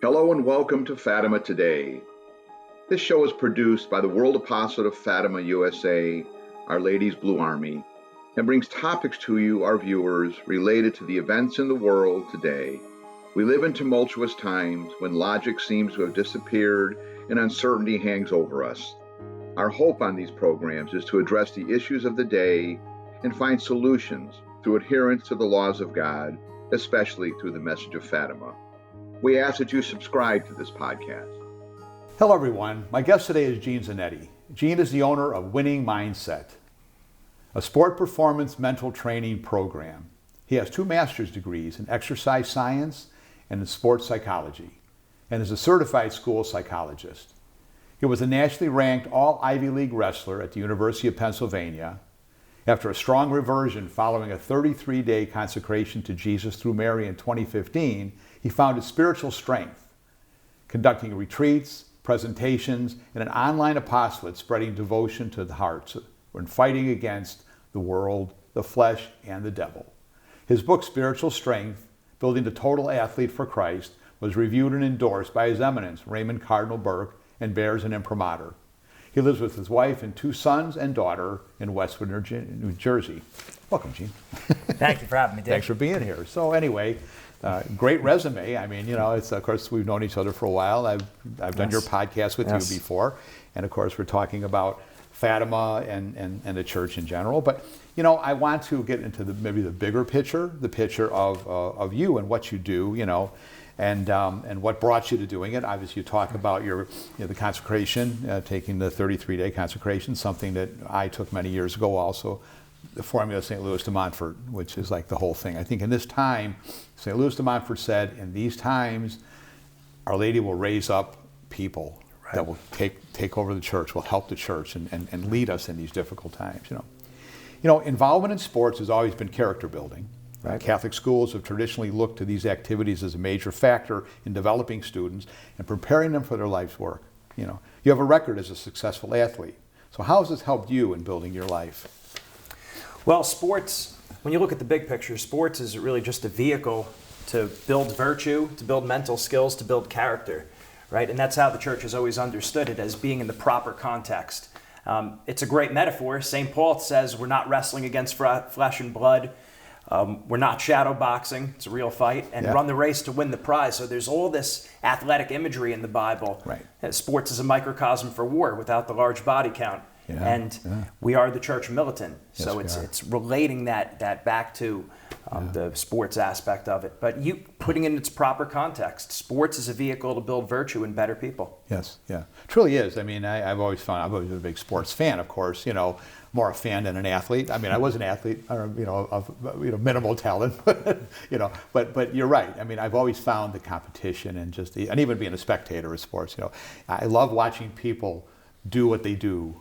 Hello and welcome to Fatima Today. This show is produced by the World Apostolate of Fatima USA, Our Lady's Blue Army, and brings topics to you, our viewers, related to the events in the world today. We live in tumultuous times when logic seems to have disappeared and uncertainty hangs over us. Our hope on these programs is to address the issues of the day and find solutions through adherence to the laws of God, especially through the message of Fatima. We ask that you subscribe to this podcast. Hello everyone, my guest today is Gene Zannetti. Gene is the owner of Winning Mindset, a sport performance mental training program. He has 2 master's degrees in exercise science and in sports psychology, and is a certified school psychologist. He was a nationally ranked all-Ivy League wrestler at the University of Pennsylvania. After a strong reversion following a 33-day consecration to Jesus through Mary in 2015, he found his spiritual strength, conducting retreats, presentations, and an online apostolate spreading devotion to the hearts when fighting against the world, the flesh, and the devil. His book, Spiritual Strength, Building the Total Athlete for Christ, was reviewed and endorsed by His Eminence, Raymond Cardinal Burke, and bears an imprimatur. He lives with his wife and 2 sons and daughter in Westwood, New Jersey. Welcome, Gene. Thank you for having me, Dave. Thanks for being here. So anyway, great resume. I mean, it's, of course, we've known each other for a while. I've done your podcast with you before. And of course, we're talking about Fatima and the church in general. But, I want to get into maybe the bigger picture, the picture of you and what you do, and what brought you to doing it. Obviously, you talk about the consecration, taking the 33-day consecration, something that I took many years ago also, the Formula St. Louis de Montfort, which is like the whole thing. I think in this time, St. Louis de Montfort said, in these times, Our Lady will raise up people that will take over the church, will help the church and lead us in these difficult times. Involvement in sports has always been character building. Right. Catholic schools have traditionally looked to these activities as a major factor in developing students and preparing them for their life's work. You have a record as a successful athlete. So how has this helped you in building your life? Well, sports, when you look at the big picture, sports is really just a vehicle to build virtue, to build mental skills, to build character, right? And that's how the church has always understood it, as being in the proper context. It's a great metaphor. St. Paul says we're not wrestling against flesh and blood. We're not shadow boxing. It's a real fight. And run the race to win the prize. So there's all this athletic imagery in the Bible. Right. Sports is a microcosm for war without the large body count. We are the church militant. Yes, so it's relating that back to the sports aspect of it. But you putting it in its proper context. Sports is a vehicle to build virtue in better people. Yes, yeah. It truly is. I mean, I've always been a big sports fan, of course, more a fan than an athlete. I mean, I was an athlete, of minimal talent, but you're right. I mean, I've always found the competition and even being a spectator of sports, I love watching people do what they do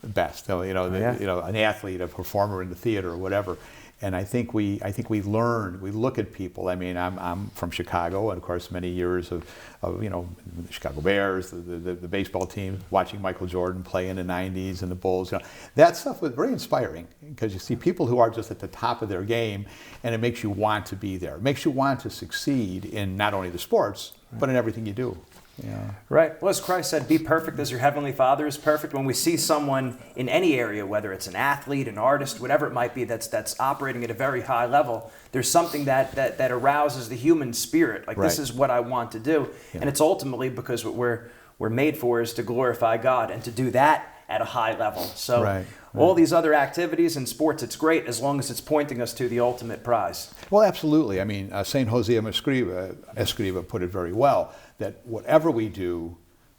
best. An athlete, a performer in the theater or whatever. And I think we look at people. I mean, I'm from Chicago, and of course, many years of the Chicago Bears, the baseball team, watching Michael Jordan play in the '90s and the Bulls. That stuff was very inspiring, because you see people who are just at the top of their game, and it makes you want to be there. It makes you want to succeed in not only the sports, but in everything you do. Yeah. Right. Well, as Christ said, be perfect as your heavenly Father is perfect. When we see someone in any area, whether it's an athlete, an artist, whatever it might be, that's operating at a very high level, there's something that arouses the human spirit. Like, this is what I want to do. Yeah. And it's ultimately because what we're made for is to glorify God, and to do that at a high level. So all these other activities in sports, it's great as long as it's pointing us to the ultimate prize. Well, absolutely. I mean, St. Jose Escriva put it very well, that whatever we do,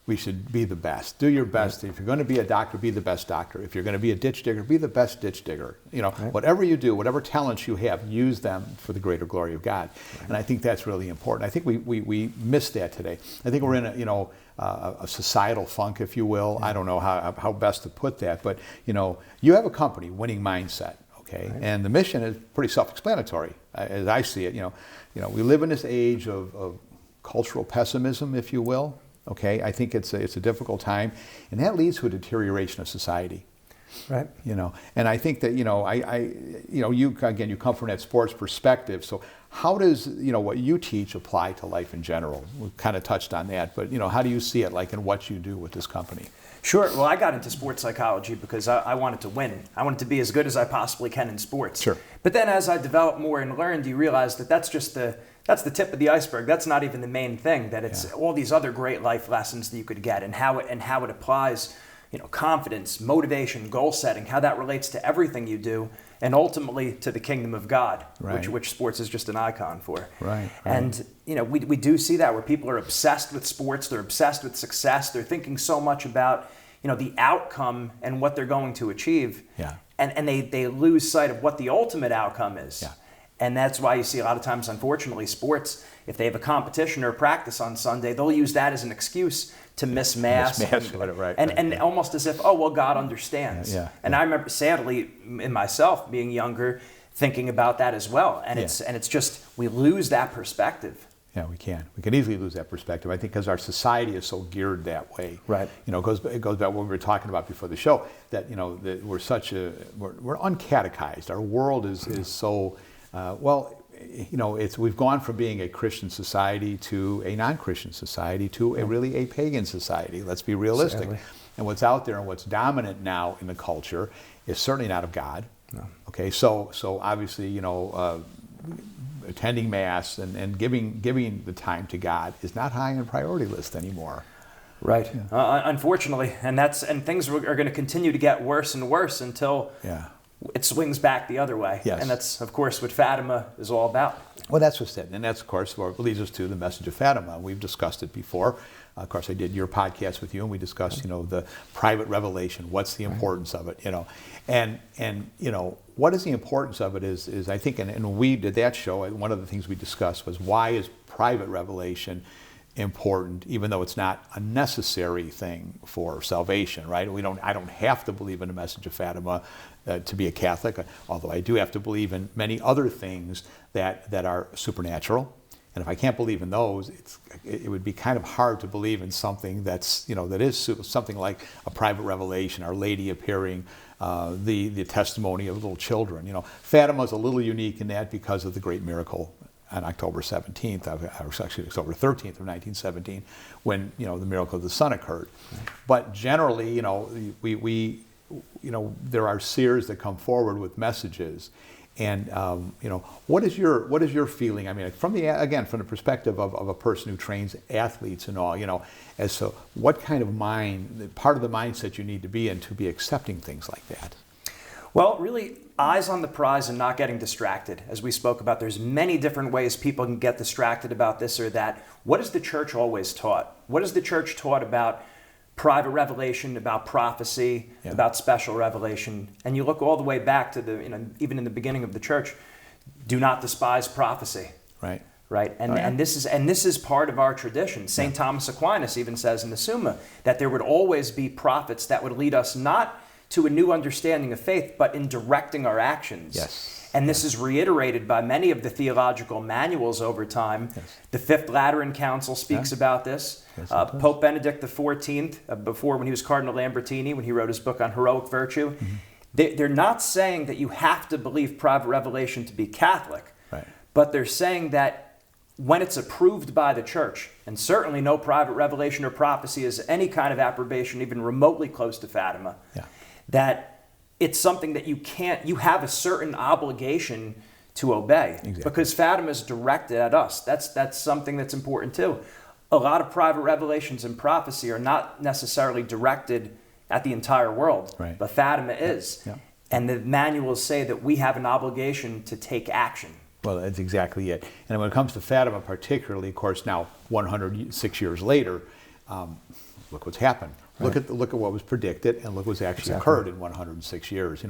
we should be the best. Do your best. If you're going to be a doctor, be the best doctor. If you're going to be a ditch digger, be the best ditch digger. Whatever you do, whatever talents you have, use them for the greater glory of God. And I think that's really important. I think we miss that today. I think we're in a societal funk, if you will. I don't know how best to put that, but you have a company, Winning Mindset. Okay, and the mission is pretty self-explanatory, as I see it. We live in this age of cultural pessimism, if you will. Okay, I think it's a difficult time, and that leads to a deterioration of society. And I think that you come from that sports perspective. So how does, what you teach apply to life in general? We kind of touched on that, but, how do you see it like in what you do with this company? Sure. Well, I got into sports psychology because I wanted to win. I wanted to be as good as I possibly can in sports. Sure. But then as I developed more and learned, you realize that that's the tip of the iceberg. That's not even the main thing. That it's all these other great life lessons that you could get, and how it applies, confidence, motivation, goal setting, how that relates to everything you do, and ultimately to the kingdom of God, which sports is just an icon for. Right. And we do see that where people are obsessed with sports, they're obsessed with success, they're thinking so much about the outcome and what they're going to achieve. Yeah. And they lose sight of what the ultimate outcome is. Yeah. And that's why you see a lot of times, unfortunately, sports, if they have a competition or a practice on Sunday, they'll use that as an excuse to miss Mass. And almost as if, God understands. Yeah. And I remember, sadly, in myself, being younger, thinking about that as well. And it's just, we lose that perspective. Yeah, we can. We can easily lose that perspective, I think, because our society is so geared that way. Right. It goes back to what we were talking about before the show, that, that we're uncatechized. Our world is so, we've gone from being a Christian society to a non-Christian society to really a pagan society. Let's be realistic. Sadly. And what's out there and what's dominant now in the culture is certainly not of God. No. Okay, so obviously, attending Mass and giving the time to God is not high on the priority list anymore. Right. Yeah. Unfortunately, and things are going to continue to get worse and worse until it swings back the other way. Yes. And that's, of course, what Fatima is all about. Well, that's what's it. And that's, of course, what leads us to the message of Fatima. We've discussed it before. Of course, I did your podcast with you, and we discussed, the private revelation. What's the importance of it, And what is the importance of it is I think, and when we did that show, one of the things we discussed was, why is private revelation important, even though it's not a necessary thing for salvation, right? I don't have to believe in the message of Fatima to be a Catholic, although I do have to believe in many other things that are supernatural. And if I can't believe in those, it would be kind of hard to believe in something that's, that is something like a private revelation, Our Lady appearing, the testimony of little children. Fatima's a little unique in that because of the great miracle on October 17th, or actually October 13th of 1917, when, the miracle of the sun occurred. But generally, there are seers that come forward with messages. And what is your feeling? I mean, from the perspective of a person who trains athletes and all, as to what kind of part of the mindset you need to be in to be accepting things like that. Well, really, eyes on the prize and not getting distracted. As we spoke about, there's many different ways people can get distracted about this or that. What has the church always taught? What has the church taught about private revelation, about prophecy, about special revelation? And you look all the way back to even in the beginning of the church, do not despise prophecy. Right. Right. And this is part of our tradition. St. Thomas Aquinas even says in the Summa that there would always be prophets that would lead us not to a new understanding of faith, but in directing our actions. Yes. And this is reiterated by many of the theological manuals over time. Yes. The Fifth Lateran Council speaks about this. Yes, Pope Benedict XIV, before when he was Cardinal Lambertini, when he wrote his book on heroic virtue, they're not saying that you have to believe private revelation to be Catholic, but they're saying that when it's approved by the church, and certainly no private revelation or prophecy is any kind of approbation even remotely close to Fatima, that it's something that you have a certain obligation to obey. Exactly. Because Fatima is directed at us. That's something that's important too. A lot of private revelations and prophecy are not necessarily directed at the entire world, but Fatima is. Yeah. And the manuals say that we have an obligation to take action. Well, that's exactly it. And when it comes to Fatima particularly, of course, now 106 years later, look what's happened. Look at what was predicted, and look what's actually occurred in 106 years.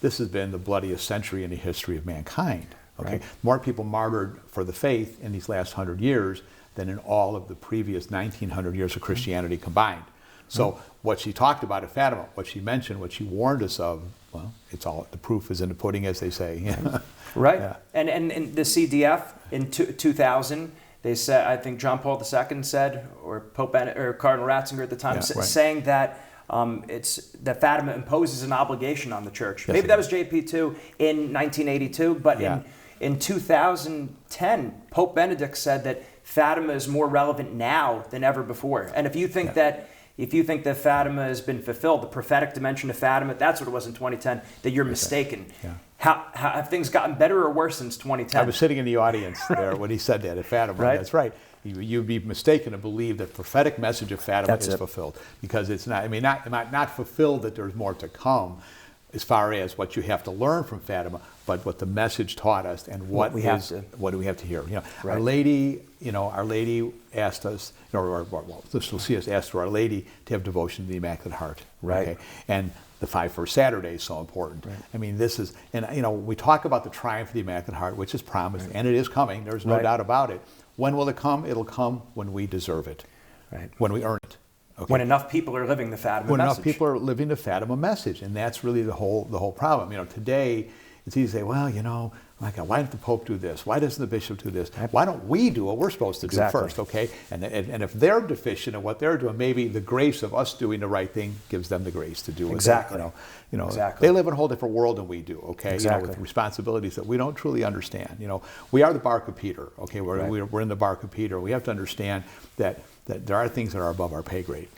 This has been the bloodiest century in the history of mankind. Okay, more people martyred for the faith in these last 100 years than in all of the previous 1900 years of Christianity combined. So what she talked about at Fatima, what she mentioned, what she warned us of, well, the proof is in the pudding, as they say. Right. Yeah. And the CDF in 2000. They said, I think John Paul II said, or Cardinal Ratzinger at the time, saying that that Fatima imposes an obligation on the church. Yes, Maybe that was JP2 in 1982, but in 2010, Pope Benedict said that Fatima is more relevant now than ever before. And if you think that Fatima has been fulfilled, the prophetic dimension of Fatima, that's what it was in 2010, that you're mistaken. Yeah. How have things gotten better or worse since 2010? I was sitting in the audience there when he said that at Fatima. Right. That's right. You'd be mistaken to believe that prophetic message of Fatima is fulfilled, because it's not. I mean, not fulfilled that there's more to come, as far as what you have to learn from Fatima, but what the message taught us and what do we have to hear. Our Lady, Our Lady asked us, Lucia's asked for Our Lady to have devotion to the Immaculate Heart. Right. Okay? And the 5 First Saturdays is so important. Right. I mean, this is, and we talk about the triumph of the Immaculate Heart, which is promised, and it is coming. There's no doubt about it. When will it come? It'll come when we deserve it, when we earn it. Okay. When enough people are living the Fatima message. When enough people are living the Fatima message, and that's really the whole problem. Today it's easy to say, well, my God, why didn't the Pope do this? Why doesn't the Bishop do this? Why don't we do what we're supposed to do first, okay? And if they're deficient in what they're doing, maybe the grace of us doing the right thing gives them the grace to do it. Exactly. They live in a whole different world than we do, okay? Exactly. With responsibilities that we don't truly understand. We are the bark of Peter, okay? We're in the bark of Peter. We have to understand that there are things that are above our pay grade.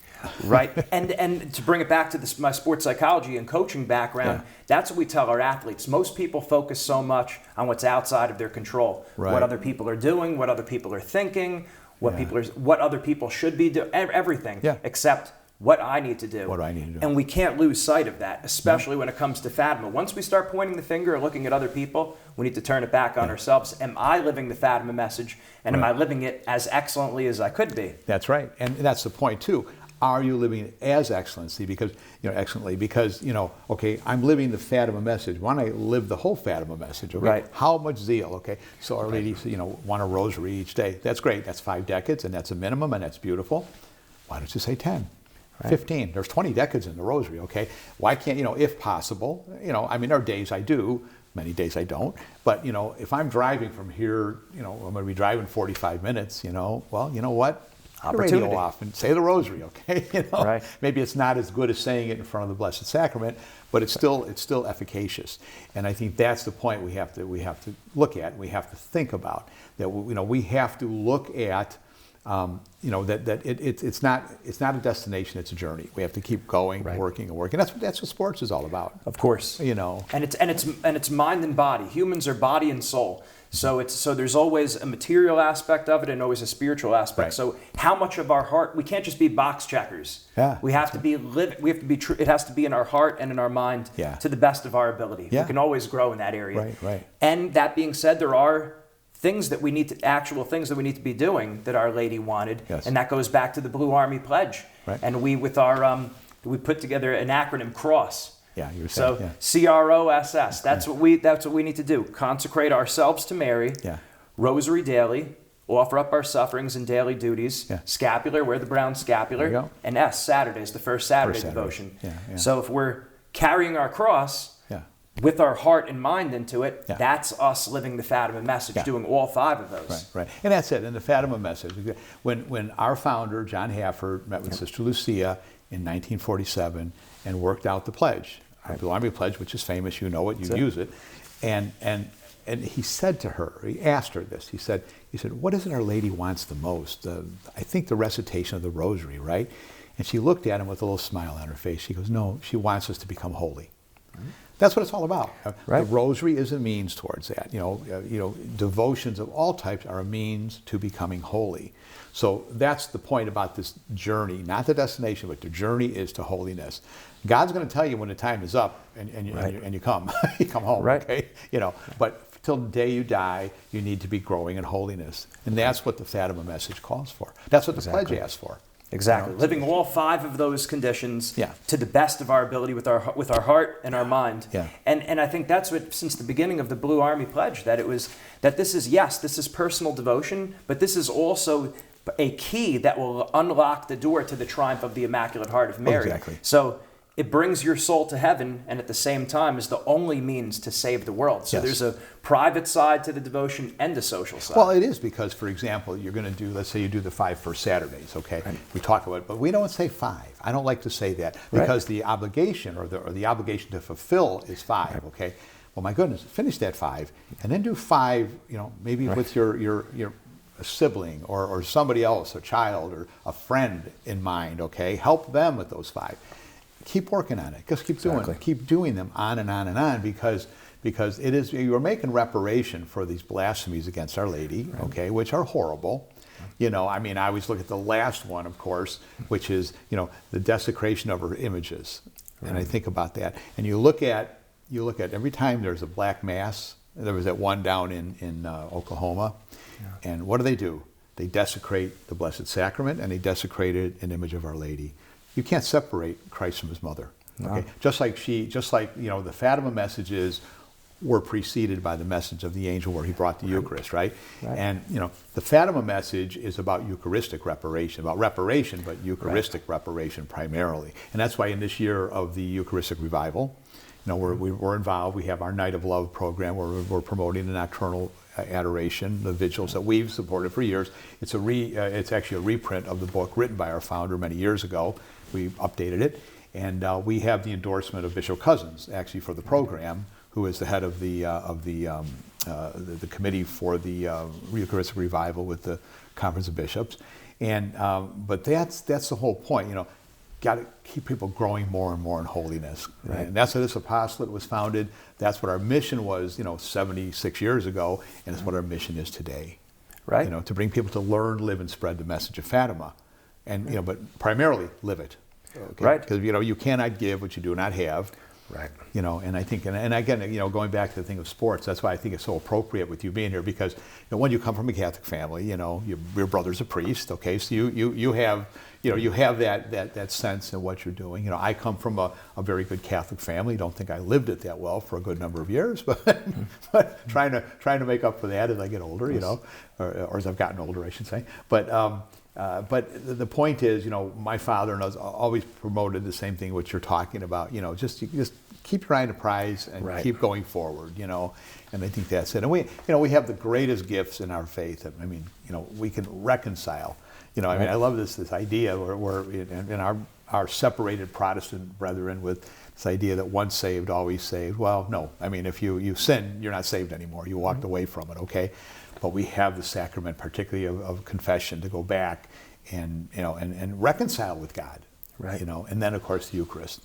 Right, and to bring it back to my sports psychology and coaching background, that's what we tell our athletes. Most people focus so much on what's outside of their control, what other people are doing, what other people are thinking, what other people should be doing, everything except what I need to do. What I need to do. And we can't lose sight of that, especially when it comes to Fatima. Once we start pointing the finger or looking at other people, we need to turn it back on ourselves. Am I living the Fatima message, and am I living it as excellently as I could be? That's right, and that's the point too. Are you living it as excellently? Because okay, I'm living the Fatima message. Why don't I live the whole Fatima message? Okay, right. How much zeal? Okay, so Our Lady, want a rosary each day. That's great. That's 5 decades, and that's a minimum, and that's beautiful. Why don't you say 10? 15. There's 20 decades in the rosary. Okay, why can't if possible? I mean, there are days I do. Many days I don't. But if I'm driving from here, I'm going to be driving 45 minutes. Well, you know what? Opportunity. Radio off and say the rosary, okay? Right. Maybe it's not as good as saying it in front of the Blessed Sacrament, but it's still efficacious. And I think that's the point we have to look at. We have to think about that. We have to look at that it's not a destination, it's a journey. We have to keep going, working and working. That's what sports is all about. Of course. And it's mind and body. Humans are body and soul. So there's always a material aspect of it and always a spiritual aspect. Right. So how much of our heart, we can't just be box checkers. Yeah. We have to be true. It has to be in our heart and in our mind to the best of our ability. Yeah. We can always grow in that area. Right. And that being said, there are actual things that we need to be doing that Our Lady wanted. Yes. And that goes back to the Blue Army Pledge. Right. And we put together an acronym, CROSS. Yeah, you were saying. CROSS. That's what we need to do. Consecrate ourselves to Mary. Yeah. Rosary daily. Offer up our sufferings and daily duties. Yeah. Scapular. Wear the brown scapular. There you go. And Saturdays, the first Saturday devotion. Yeah. So if we're carrying our cross with our heart and mind into it, that's us living the Fatima message, doing all 5 of those. Right. And that's it. And the Fatima message. When our founder, John Hafford, met with Sister Lucia in 1947 and worked out the pledge, our Blue Army Pledge, which is famous, you know it, you use it. And he said to her, he asked her this, he said, what is it Our Lady wants the most? I think the recitation of the rosary, right? And she looked at him with a little smile on her face. She goes, no, she wants us to become holy. Mm-hmm. That's what it's all about. Right. The rosary is a means towards that. Devotions of all types are a means to becoming holy. So that's the point about this journey, not the destination, but the journey is to holiness. God's going to tell you when the time is up, and you come, you come home. Right. Okay, but till the day you die, you need to be growing in holiness, and that's what the Fatima message calls for. That's what the pledge asks for. Exactly. Living all 5 of those conditions to the best of our ability with our heart and our mind. Yeah. And I think that's what, since the beginning of the Blue Army Pledge, that this is personal devotion, but this is also a key that will unlock the door to the triumph of the Immaculate Heart of Mary. Exactly. So it brings your soul to heaven, and at the same time is the only means to save the world. So there's a private side to the devotion and a social side. Well, it is because, for example, you're going to do, let's say you do the 5 First Saturdays, okay? Right. We talk about it, but we don't say 5. I don't like to say that because the obligation or the obligation to fulfill is 5, okay? Well, my goodness, finish that 5, and then do 5. Maybe with your a sibling or somebody else, a child or a friend in mind. Okay, help them with those 5. Keep working on it. Just keep doing them on and on and on, because it is, you're making reparation for these blasphemies against Our Lady, okay, which are horrible. I always look at the last one, of course, which is, the desecration of her images. And I think about that. And you look at every time there's a black mass. There was that one down in Oklahoma. Yeah. And what do? They desecrate the Blessed Sacrament, and they desecrated an image of Our Lady. You can't separate Christ from his mother. No. Okay? Just like the Fatima messages were preceded by the message of the angel where he brought the Eucharist, right? And the Fatima message is about Eucharistic reparation, but Eucharistic reparation primarily. And that's why in this year of the Eucharistic revival, we're involved. We have our Night of Love program where we're promoting the nocturnal adoration, the vigils that we've supported for years. It's actually a reprint of the book written by our founder many years ago. We updated it, and we have the endorsement of Bishop Cousins actually for the program, who is the head of the committee for the Eucharistic revival with the Conference of Bishops. And but that's the whole point. Got to keep people growing more and more in holiness. Right. And that's how this apostolate was founded. That's what our mission was, 76 years ago, and it's what our mission is today. Right. To bring people to learn, live, and spread the message of Fatima, and but primarily live it. Okay? Right. Because you cannot give what you do not have. Right. And I think, and again, going back to the thing of sports, that's why I think it's so appropriate with you being here, because when you come from a Catholic family, your brother's a priest, okay, so you have that sense in what you're doing. I come from a very good Catholic family. Don't think I lived it that well for a good number of years, but trying to make up for that as I get older, or as I've gotten older, I should say. But the point is, my father and us always promoted the same thing, what you're talking about. Just keep your eye on the prize and keep going forward. And I think that's it. And we have the greatest gifts in our faith. I mean, we can reconcile. I love this idea where in our separated Protestant brethren with this idea that once saved, always saved. Well, no. I mean, if you sin, you're not saved anymore. You walked away from it, okay? But we have the sacrament, particularly of confession, to go back and reconcile with God, right? And then of course the Eucharist,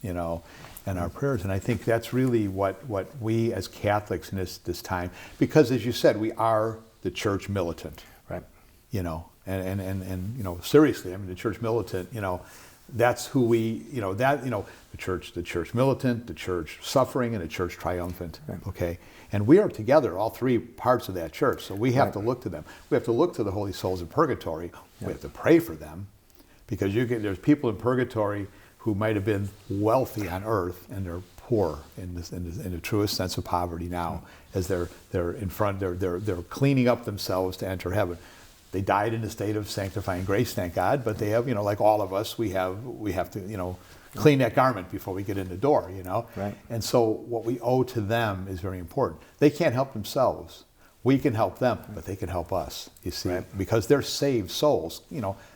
and our prayers. And I think that's really what we as Catholics in this time, because as you said, we are the church militant, right? And seriously, I mean, the church militant, that's who we, the church militant, the church suffering, and the church triumphant, okay? And we are together, all 3 parts of that church, so we have to look to them. We have to look to the holy souls in purgatory. We have to pray for them, because there's people in purgatory who might have been wealthy on earth, and they're poor in the truest sense of poverty now, as they're cleaning up themselves to enter heaven. They died in a state of sanctifying grace, thank God, but they have, like all of us, we have to, clean that garment before we get in the door, Right. And so what we owe to them is very important. They can't help themselves. We can help them, but they can help us, you see, because they're saved souls.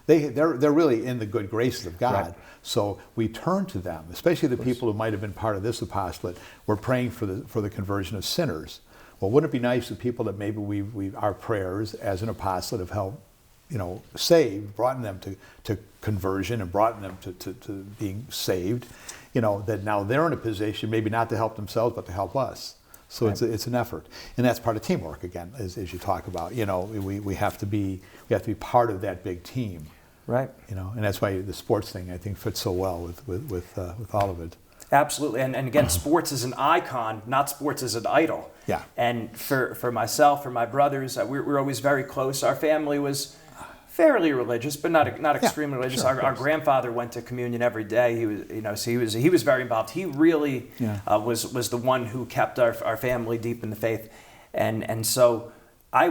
They're really in the good graces of God. Right. So we turn to them, especially the people who might have been part of this apostolate. We're praying for the conversion of sinners. Well, wouldn't it be nice if people that maybe our prayers as an apostolate have helped, saved, brought them to conversion and brought them to being saved, that now they're in a position maybe not to help themselves but to help us. So it's an effort, and that's part of teamwork again, as you talk about. We have to be part of that big team, right? And that's why the sports thing I think fits so well with all of it. Absolutely, and again, sports is an icon, not sports is an idol. Yeah. And for myself, for my brothers, we're always very close. Our family was fairly religious, but not extremely religious. Sure, our grandfather went to communion every day. He was, so he was very involved. He really was the one who kept our family deep in the faith, and so I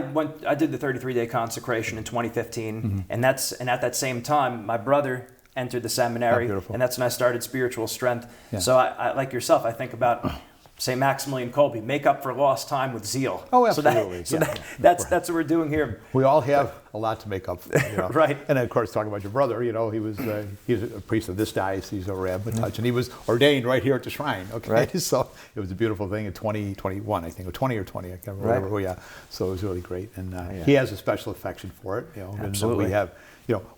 did the 33-day consecration in 2015, and at that same time, my brother entered the seminary, and that's when I started Spiritual Strength. Yeah. So I like yourself, I think about St. Maximilian Kolbe, make up for lost time with zeal. Oh, absolutely. That's what we're doing here. We all have a lot to make up for, Right. And then, of course, talking about your brother, he was he's a priest of this diocese over at Abbottouch, and he was ordained right here at the shrine. Okay, right. So it was a beautiful thing in 2021, I think, or 20 or 20, I can't remember. Right. Oh, yeah. So it was really great, and he has a special affection for it. Absolutely. And we have.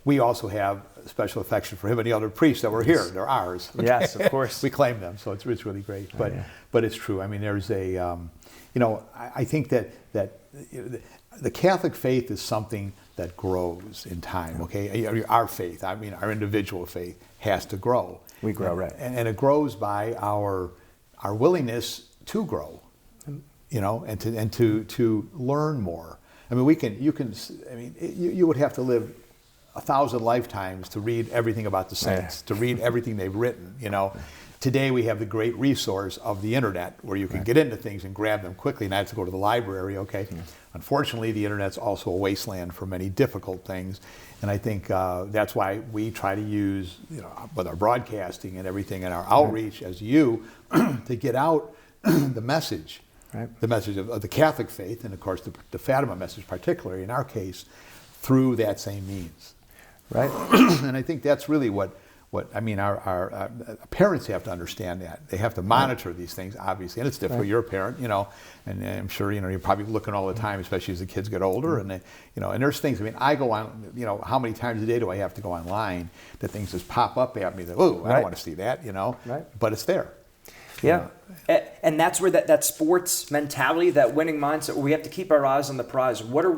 We also have a special affection for him and the other priests that were here. They're ours. Okay? Yes, of course. We claim them, so it's really great. But it's true. I mean, there's a, I think that the Catholic faith is something that grows in time. Okay, our faith, I mean, our individual faith has to grow. We grow, right? And it grows by our willingness to grow, and to learn more. I mean, you would have to live 1,000 lifetimes to read everything about the saints, to read everything they've written. Today we have the great resource of the internet where you can get into things and grab them quickly, not have to go to the library. Okay, unfortunately, the internet's also a wasteland for many difficult things, and I think that's why we try to use, with our broadcasting and everything and our outreach as to get out the message. Right. The message of the Catholic faith, and of course the Fatima message, particularly in our case, through that same means. Right. And I think that's really what I mean. Our parents have to understand that. They have to monitor these things, obviously, and it's difficult. Right. You're a parent, and I'm sure you're probably looking all the time, especially as the kids get older, and and there's things. I mean, I go on. How many times a day do I have to go online that things just pop up at me that I don't want to see that. Right. But it's there. Yeah, and that's where that sports mentality, that winning mindset, where we have to keep our eyes on the prize. What are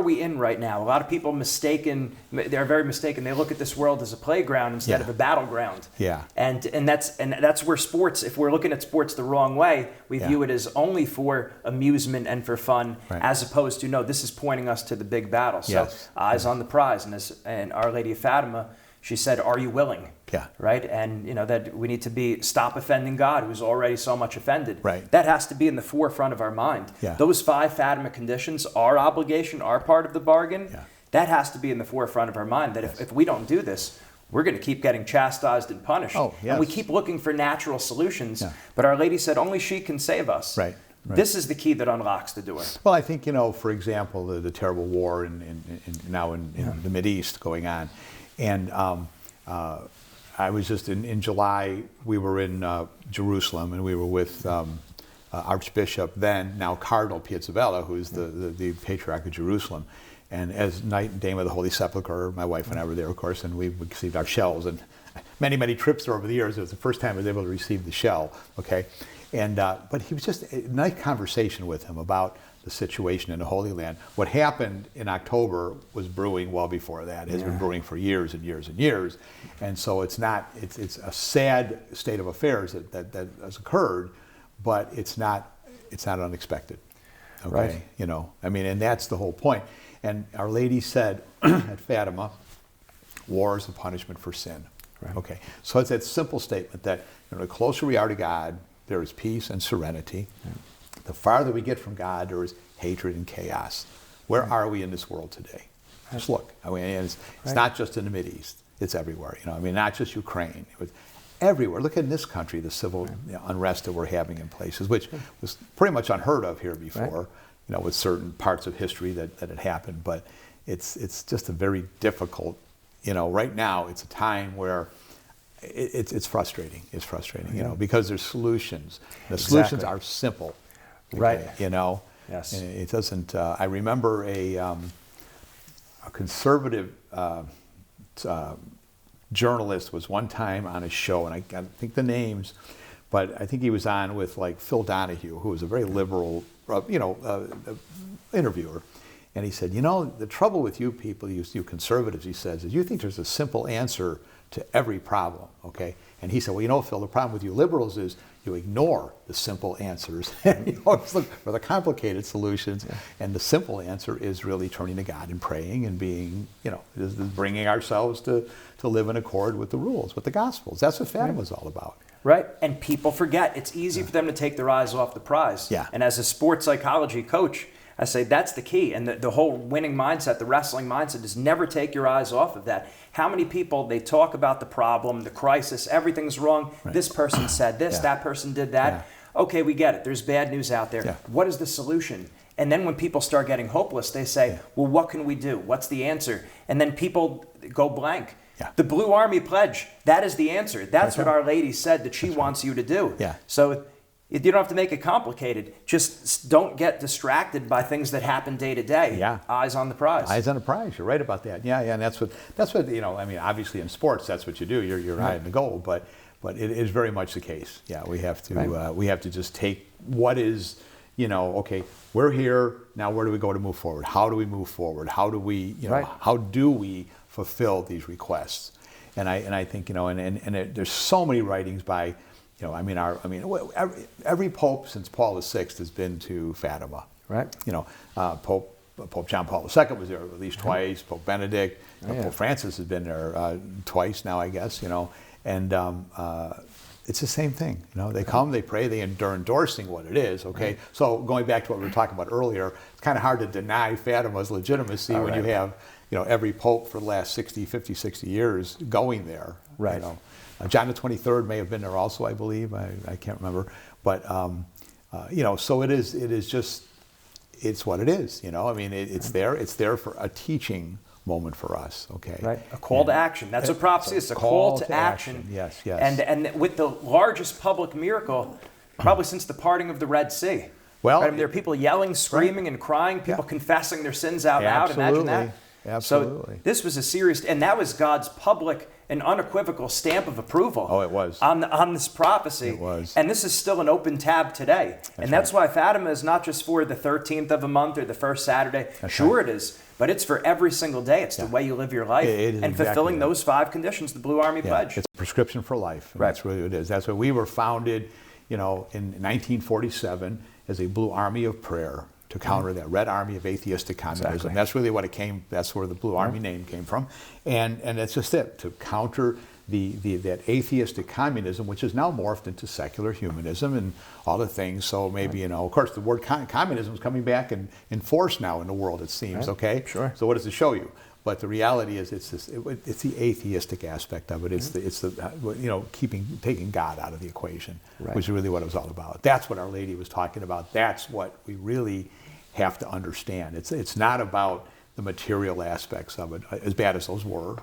we in right now? A lot of people they're very mistaken. They look at this world as a playground instead of a battleground. Yeah. And that's where sports, if we're looking at sports the wrong way, we view it as only for amusement and for fun, as opposed to, no, this is pointing us to the big battle. So eyes on the prize. And Our Lady of Fatima, she said, "Are you willing?" Yeah. Right? And that we need to stop offending God, who's already so much offended. Right. That has to be in the forefront of our mind. Yeah. Those 5 Fatima conditions, our obligation, our part of the bargain, that has to be in the forefront of our mind. That if we don't do this, we're going to keep getting chastised and punished. Oh, yes. And we keep looking for natural solutions. Yeah. But Our Lady said only she can save us. Right. Right. This is the key that unlocks the door. Well, I think, for example, the terrible war now in the Mideast going on. And I was just in July, we were in Jerusalem, and we were with Archbishop, now Cardinal Piazzabella, who's the Patriarch of Jerusalem. And as Knight and Dame of the Holy Sepulchre, my wife and I were there, of course, and we received our shells. And many, many trips over the years, it was the first time I was able to receive the shell, okay? And but he was just a nice conversation with him about the situation in the Holy Land. What happened in October was brewing well before that. It has been brewing for years and years and years. And so it's a sad state of affairs that has occurred, but it's not unexpected. Okay. Right. And that's the whole point. And Our Lady said at Fatima, war is a punishment for sin. Right. Okay. So it's that simple statement that the closer we are to God, there is peace and serenity. Yeah. The farther we get from God, there is hatred and chaos. Where are we in this world today? Just look. It's not just in the Mideast. It's everywhere. Not just Ukraine. It's everywhere. Look at this country, the civil unrest that we're having in places, which was pretty much unheard of here before. With certain parts of history that had happened. But it's just a very difficult. Right now it's a time where it's frustrating. It's frustrating. Because there's solutions. The solutions are simple. Okay, right. Yes. And it doesn't. I remember a conservative journalist was one time on a show, and I can't think the names, but I think he was on with Phil Donahue, who was a very liberal, interviewer, and he said, the trouble with you people, you conservatives, he says, is you think there's a simple answer to every problem, okay? And he said, well, Phil, the problem with you liberals is you ignore the simple answers and you always look for the complicated solutions. Yeah. And the simple answer is really turning to God and praying and being, is bringing ourselves to live in accord with the rules, with the Gospels. That's what Fatima's all about. Right, and people forget. It's easy for them to take their eyes off the prize. Yeah. And as a sports psychology coach, I say that's the key. And the whole winning mindset, the wrestling mindset, is never take your eyes off of that. How many people, they talk about the problem, the crisis, everything's wrong. Right. This person said this, that person did that. Yeah. Okay, we get it. There's bad news out there. Yeah. What is the solution? And then when people start getting hopeless, they say, well, what can we do? What's the answer? And then people go blank. Yeah. The Blue Army Pledge, that is the answer. That's what right. Our Lady said that she wants you to do. Yeah. So you don't have to make it complicated. Just don't get distracted by things that happen day to day. Yeah. Eyes on the prize. Eyes on the prize. You're right about that. Yeah, and that's what I mean, obviously in sports, that's what you do. You're eye on the goal, but it is very much the case. Yeah, we have to just take what is, okay, we're here now. Where do we go to move forward? How do we move forward? How do we, how do we fulfill these requests? And I think there's so many writings by, every pope since Paul VI has been to Fatima. Right. Pope John Paul II was there at least twice. Pope Benedict, Pope Francis has been there twice now, I guess. And it's the same thing. They come, they pray, they're endorsing what it is. Okay, so going back to what we were talking about earlier, it's kind of hard to deny Fatima's legitimacy when you have every pope for the last 50, 60 years going there. Right. John the 23rd may have been there also, I believe. I can't remember, but so it is just, it's what it is. It's there. It's there for a teaching moment for us. Okay. Right. A call to action. That's what prophecy is. A call to action. Yes. Yes. And with the largest public miracle, probably since the parting of the Red Sea. Well, right? There are people yelling, screaming, and crying. People confessing their sins out loud. Imagine that. Absolutely. So this was a serious, and that was God's public and unequivocal stamp of approval. Oh, it was. On this prophecy. It was. And this is still an open tab today. That's why Fatima is not just for the 13th of a month or the first Saturday. It is. But it's for every single day. It's the way you live your life. It is and fulfilling those 5 conditions, the Blue Army Pledge. It's a prescription for life. Right. That's really what it is. That's why we were founded, in 1947 as a Blue Army of Prayer to counter that Red Army of atheistic communism. Exactly. That's really what it came. That's where the Blue Army name came from, and that's just it, to counter that atheistic communism, which is now morphed into secular humanism and all the things. So maybe of course, the word communism is coming back in force now in the world. It seems okay. Sure. So what does it show you? But the reality is, it's the atheistic aspect of it. It's the taking God out of the equation, which is really what it was all about. That's what Our Lady was talking about. That's what we really have to understand. It's not about the material aspects of it, as bad as those were.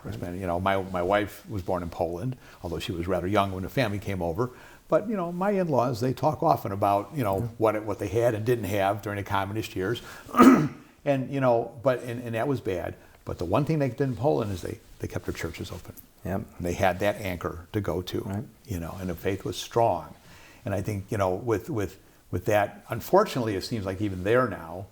My wife was born in Poland, although she was rather young when the family came over. But my in-laws, they talk often about what they had and didn't have during the communist years, and that was bad. But the one thing they did in Poland is they kept their churches open. Yep. They had that anchor to go to, and the faith was strong. And I think, with that, unfortunately, it seems like even there now,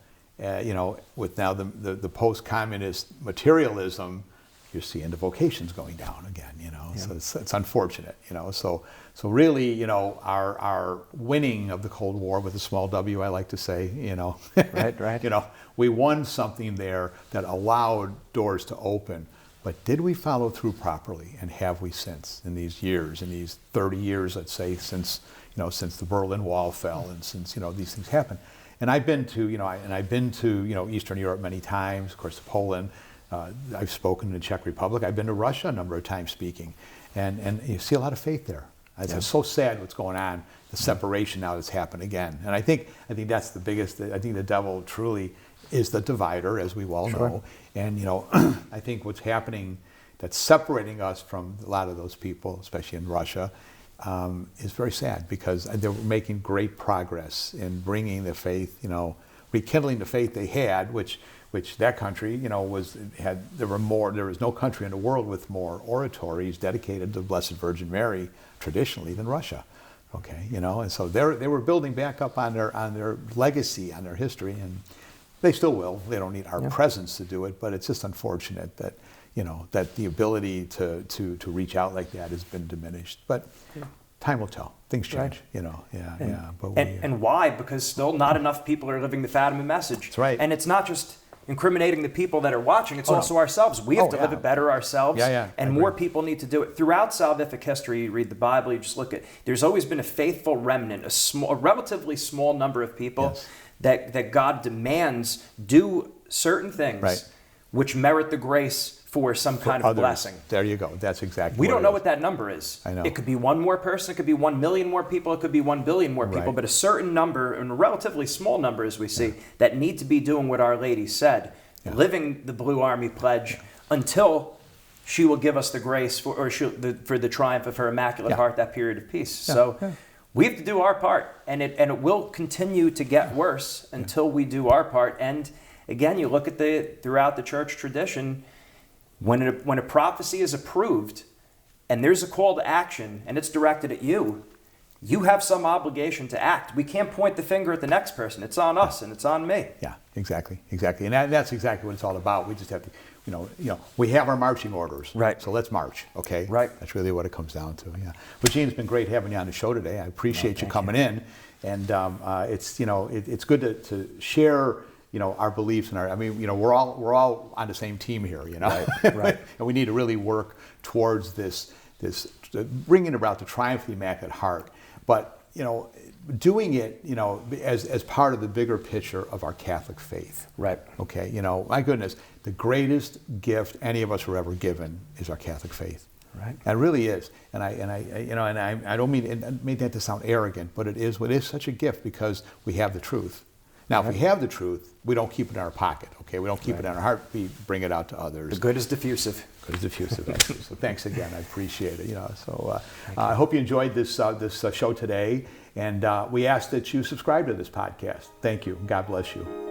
with now the post-communist materialism, you're seeing the vocations going down again, So it's unfortunate, So really, our winning of the Cold War with a small W, I like to say, Right. We won something there that allowed doors to open. But did we follow through properly? And have we since, in these years, in these 30 years, let's say, since the Berlin Wall fell and since, these things happened? And I've been to, Eastern Europe many times, of course, to Poland. I've spoken in the Czech Republic. I've been to Russia a number of times speaking. And you see a lot of faith there. It's so sad what's going on, the separation now that's happened again. And I think that's the biggest. I think the devil truly is the divider, as we well know. And I think what's happening that's separating us from a lot of those people, especially in Russia, is very sad, because they're making great progress in bringing the faith, rekindling the faith they had, which that country, there was no country in the world with more oratories dedicated to the Blessed Virgin Mary traditionally than Russia. Okay, and so they were building back up on their legacy, on their history, and they still will. They don't need our presence to do it, but it's just unfortunate that that the ability to reach out like that has been diminished. But time will tell. Things change. But and why? Because still not enough people are living the Fatima message. That's right. And it's not just incriminating the people that are watching, it's also ourselves. We have to live it better ourselves, and more people need to do it. Throughout salvific history, you read the Bible, you just look at, there's always been a faithful remnant, a relatively small number of people that God demands do certain things which merit the grace for some kind of others. blessing. There you go. That's exactly We what don't it know is. what that number is. I know. It could be one more person, it could be 1 million more people, it could be 1 billion more people, Right. but a certain number, and a relatively small number as we see, that need to be doing what Our Lady said, living the Blue Army Pledge until she will give us the grace for the triumph of her Immaculate Heart, that period of peace. So we have to do our part, and it will continue to get worse until we do our part. And again, you look at throughout the church tradition, when a prophecy is approved and there's a call to action and it's directed at you, you have some obligation to act. We can't point the finger at the next person. It's on us and it's on me. Yeah, exactly. And that's exactly what it's all about. We just have to, we have our marching orders. Right. So let's march, okay? Right. That's really what it comes down to, yeah. But Gene, it's been great having you on the show today. I appreciate you coming in. And it's good to share, our beliefs and we're all on the same team here, Right. And we need to really work towards this bringing about the triumph of the Immaculate Heart. But, doing it, as part of the bigger picture of our Catholic faith. Right. Okay, my goodness, the greatest gift any of us were ever given is our Catholic faith. Right. And it really is. And I don't mean that to sound arrogant, but it is such a gift because we have the truth. Now, if we have the truth, we don't keep it in our pocket, okay? We don't keep it in our heart. We bring it out to others. The good is diffusive. Good is diffusive. So thanks again. I appreciate it. So I hope you enjoyed this show today. And we ask that you subscribe to this podcast. Thank you. God bless you.